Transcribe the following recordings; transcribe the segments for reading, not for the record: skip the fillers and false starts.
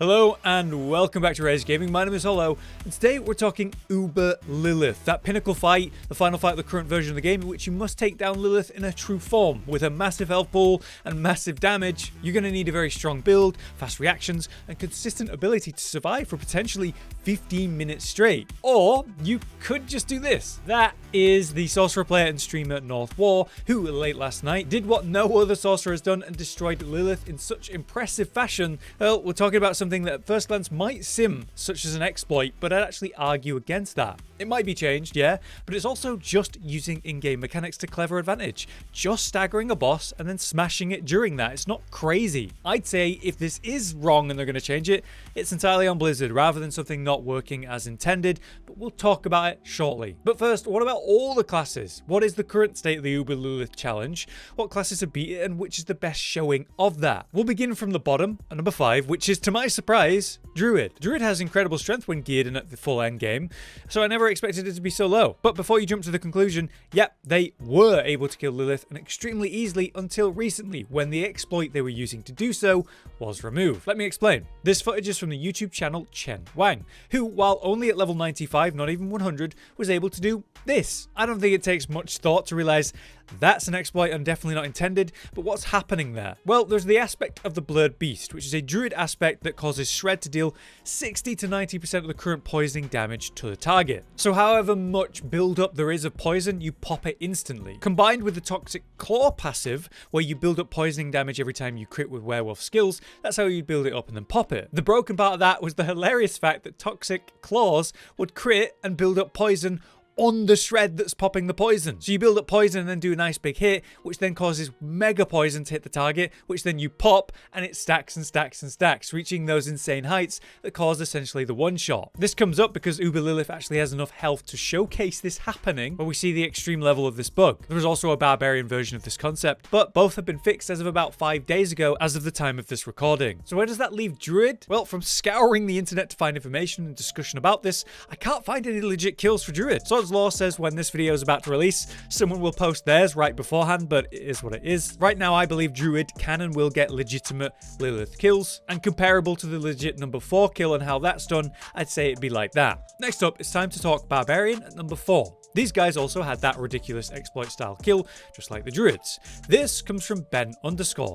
Hello and welcome back to Rage Gaming. My name is Hollow, and today we're talking Uber Lilith, that pinnacle fight, the final fight of the current version of the game in which you must take down Lilith in a true form. With a massive health pool and massive damage, you're going to need a very strong build, fast reactions, and consistent ability to survive for potentially 15 minutes straight. Or you could just do this. That is the Sorcerer player and streamer North War, who late last night did what no other Sorcerer has done and destroyed Lilith in such impressive fashion. Well, we're talking about something that at first glance might seem such as an exploit, but I'd actually argue against that. It might be changed, yeah, but it's also just using in-game mechanics to clever advantage. Just staggering a boss and then smashing it during that. It's not crazy. I'd say if this is wrong and they're going to change it, it's entirely on Blizzard rather than something not working as intended, but we'll talk about it shortly. But first, what about all the classes? What is the current state of the Uber Lilith challenge? What classes have beat it and which is the best showing of that? We'll begin from the bottom at number 5, which is, to my surprise, Druid. Druid has incredible strength when geared in at the full end game, so I never expected it to be so low. But before you jump to the conclusion, yep, they were able to kill Lilith and extremely easily until recently when the exploit they were using to do so was removed. Let me explain. This footage is from the YouTube channel Chen Wang, who, while only at level 95, not even 100, was able to do this. I don't think it takes much thought to realize that's an exploit and definitely not intended, but what's happening there? Well, there's the aspect of the Blurred Beast, which is a Druid aspect that causes Shred to deal 60 to 90% of the current poisoning damage to the target. So however much build-up there is of poison, you pop it instantly. Combined with the Toxic Claw passive, where you build up poisoning damage every time you crit with werewolf skills, that's how you build it up and then pop it. The broken part of that was the hilarious fact that Toxic Claws would crit and build up poison on the shred that's popping the poison. So you build up poison and then do a nice big hit, which then causes mega poison to hit the target, which then you pop and it stacks and stacks and stacks, reaching those insane heights that cause essentially the one shot. This comes up because Uber Lilith actually has enough health to showcase this happening, but we see the extreme level of this bug. There was also a Barbarian version of this concept, but both have been fixed as of about 5 days ago as of the time of this recording. So where does that leave Druid? Well, from scouring the internet to find information and discussion about this, I can't find any legit kills for Druid. Swords Law says when this video is about to release, someone will post theirs right beforehand, but it is what it is. Right now, I believe Druid can and will get legitimate Lilith kills, and comparable to the legit number 4 kill and how that's done, I'd say it'd be like that. Next up, it's time to talk Barbarian at number 4. These guys also had that ridiculous exploit style kill, just like the Druids. This comes from Ben_,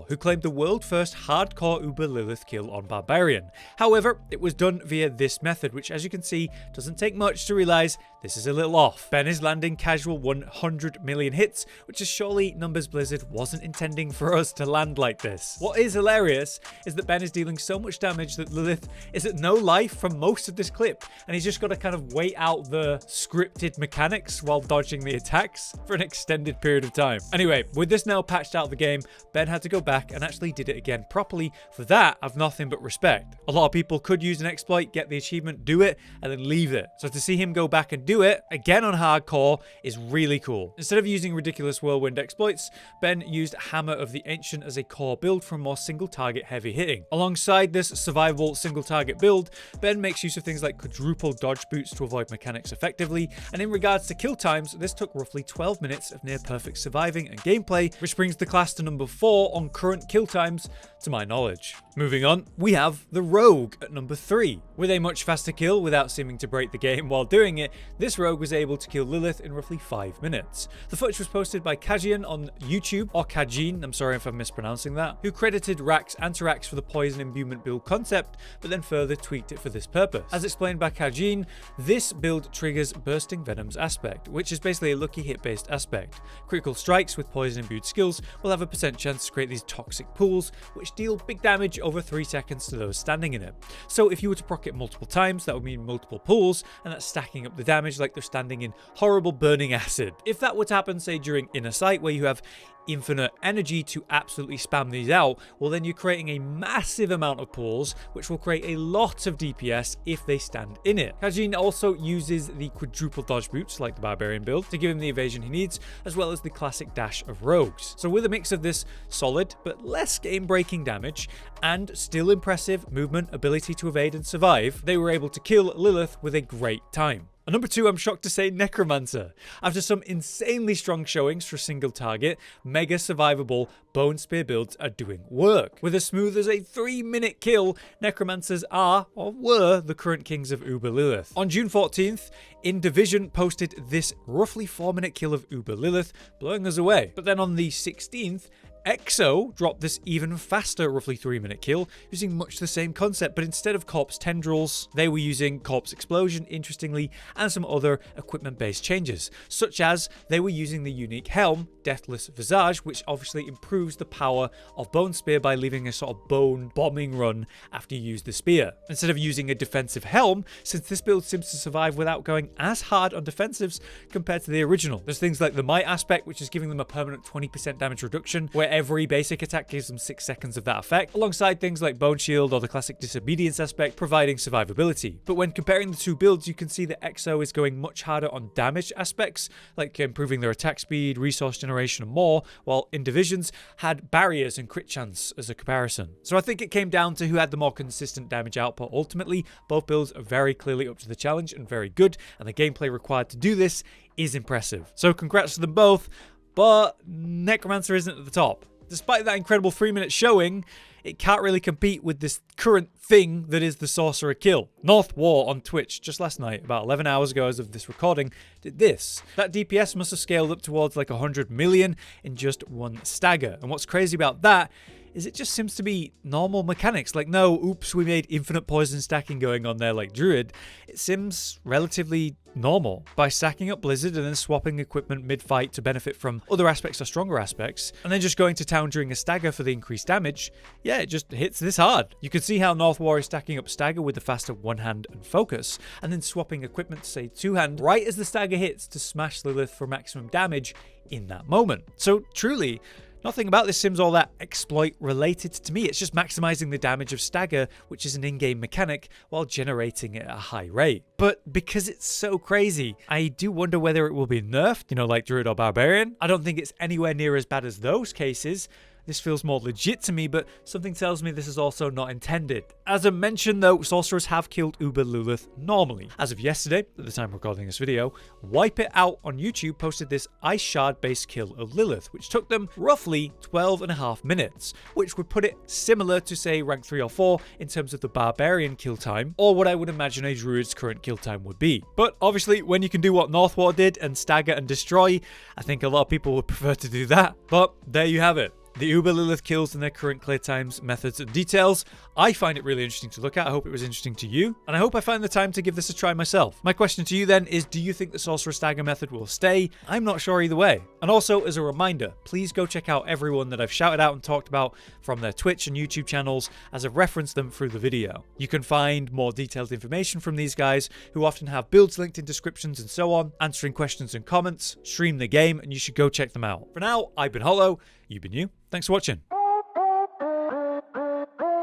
who claimed the world first hardcore Uber Lilith kill on Barbarian. However, it was done via this method, which as you can see, doesn't take much to realize this is a little off. Ben is landing casual 100 million hits, which is surely numbers Blizzard wasn't intending for us to land like this. What is hilarious is that Ben is dealing so much damage that Lilith is at no life from most of this clip, and he's just got to kind of wait out the scripted mechanics while dodging the attacks for an extended period of time. Anyway, with this now patched out of the game, Ben had to go back and actually did it again properly. For that, I've nothing but respect. A lot of people could use an exploit, get the achievement, do it, and then leave it. So to see him go back and do it again on hardcore is really cool. Instead of using ridiculous whirlwind exploits, Ben used Hammer of the Ancient as a core build for more single target heavy hitting. Alongside this survivable single target build, Ben makes use of things like quadruple dodge boots to avoid mechanics effectively, and in regards to kill times, this took roughly 12 minutes of near perfect surviving and gameplay, which brings the class to number 4 on current kill times to my knowledge. Moving on, we have the Rogue at number 3. With a much faster kill without seeming to break the game while doing it, this Rogue was able to kill Lilith in roughly 5 minutes. The footage was posted by Kajian on YouTube, or Kajin, I'm sorry if I'm mispronouncing that, who credited Rax and Tarax for the poison imbuement build concept, but then further tweaked it for this purpose. As explained by Kajin, this build triggers Bursting Venom's aspect, which is basically a lucky hit based aspect. Critical strikes with poison imbued skills will have a % chance to create these toxic pools, which deal big damage over 3 seconds to those standing in it. So if you were to proc it multiple times, that would mean multiple pools, and that's stacking up the damage like they're standing in horrible burning acid. If that were to happen, say during Inner Sight, where you have infinite energy to absolutely spam these out, well then you're creating a massive amount of pools, which will create a lot of DPS if they stand in it. Kajin also uses the quadruple dodge boots, like the Barbarian build, to give him the evasion he needs, as well as the classic dash of rogues. So with a mix of this solid, but less game-breaking damage, and still impressive movement, ability to evade and survive, they were able to kill Lilith with a great time. And number 2, I'm shocked to say Necromancer. After some insanely strong showings for single target, mega survivable bone spear builds are doing work. With as smooth as a 3-minute kill, Necromancers are, or were, the current kings of Uber Lilith. On June 14th, In Division posted this roughly 4-minute kill of Uber Lilith, blowing us away. But then on the 16th, EXO dropped this even faster roughly 3-minute kill using much the same concept, but instead of Corpse Tendrils, they were using Corpse Explosion, interestingly, and some other equipment-based changes, such as they were using the unique helm, Deathless Visage, which obviously improves the power of Bone Spear by leaving a sort of bone bombing run after you use the spear. Instead of using a defensive helm, since this build seems to survive without going as hard on defensives compared to the original. There's things like the Might aspect, which is giving them a permanent 20% damage reduction, where every basic attack gives them 6 seconds of that effect, alongside things like Bone Shield or the classic Disobedience aspect, providing survivability. But when comparing the two builds, you can see that EXO is going much harder on damage aspects, like improving their attack speed, resource generation, and more, while In Divisions had barriers and crit chance as a comparison. So I think it came down to who had the more consistent damage output. Ultimately, both builds are very clearly up to the challenge and very good, and the gameplay required to do this is impressive. So congrats to them both, but Necromancer isn't at the top. Despite that incredible 3-minute showing, it can't really compete with this current thing that is the Sorcerer kill. North War on Twitch just last night, about 11 hours ago as of this recording, did this. That DPS must have scaled up towards like 100 million in just one stagger. And what's crazy about that is it just seems to be normal mechanics. Like, no, oops, we made infinite poison stacking going on there like Druid. It seems relatively normal. By stacking up Blizzard and then swapping equipment mid-fight to benefit from other aspects or stronger aspects, and then just going to town during a stagger for the increased damage, yeah, it just hits this hard. You can see how North War is stacking up stagger with the faster one-hand and focus, and then swapping equipment to say two-hand right as the stagger hits to smash Lilith for maximum damage in that moment. So truly, nothing about this sim's all that exploit related to me. It's just maximizing the damage of stagger, which is an in-game mechanic, while generating it at a high rate. But because it's so crazy, I do wonder whether it will be nerfed, you know, like Druid or Barbarian. I don't think it's anywhere near as bad as those cases. This feels more legit to me, but something tells me this is also not intended. As I mentioned though, Sorcerers have killed Uber Lilith normally. As of yesterday, at the time of recording this video, Wipe It Out on YouTube posted this Ice Shard based kill of Lilith, which took them roughly 12.5 minutes, which would put it similar to say rank 3 or 4 in terms of the Barbarian kill time, or what I would imagine a Druid's current kill time would be. But obviously, when you can do what North War did and stagger and destroy, I think a lot of people would prefer to do that. But there you have it. The Uber Lilith kills and their current clear times, methods, and details. I find it really interesting to look at. I hope it was interesting to you. And I hope I find the time to give this a try myself. My question to you then is, do you think the Sorcerer stagger method will stay? I'm not sure either way. And also, as a reminder, please go check out everyone that I've shouted out and talked about from their Twitch and YouTube channels, as I've referenced them through the video. You can find more detailed information from these guys, who often have builds linked in descriptions and so on, answering questions and comments, stream the game, and you should go check them out. For now, I've been Hollow. You've been you. Thanks for watching.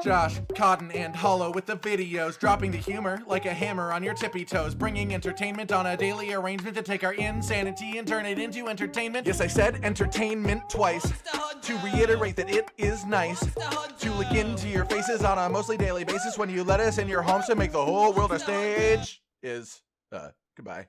Josh, Cotton, and Hollow with the videos, dropping the humor like a hammer on your tippy toes, bringing entertainment on a daily arrangement to take our insanity and turn it into entertainment. Yes, I said entertainment twice, to reiterate that it is nice to look into your faces on a mostly daily basis when you let us in your homes to make the whole world a stage. Goodbye.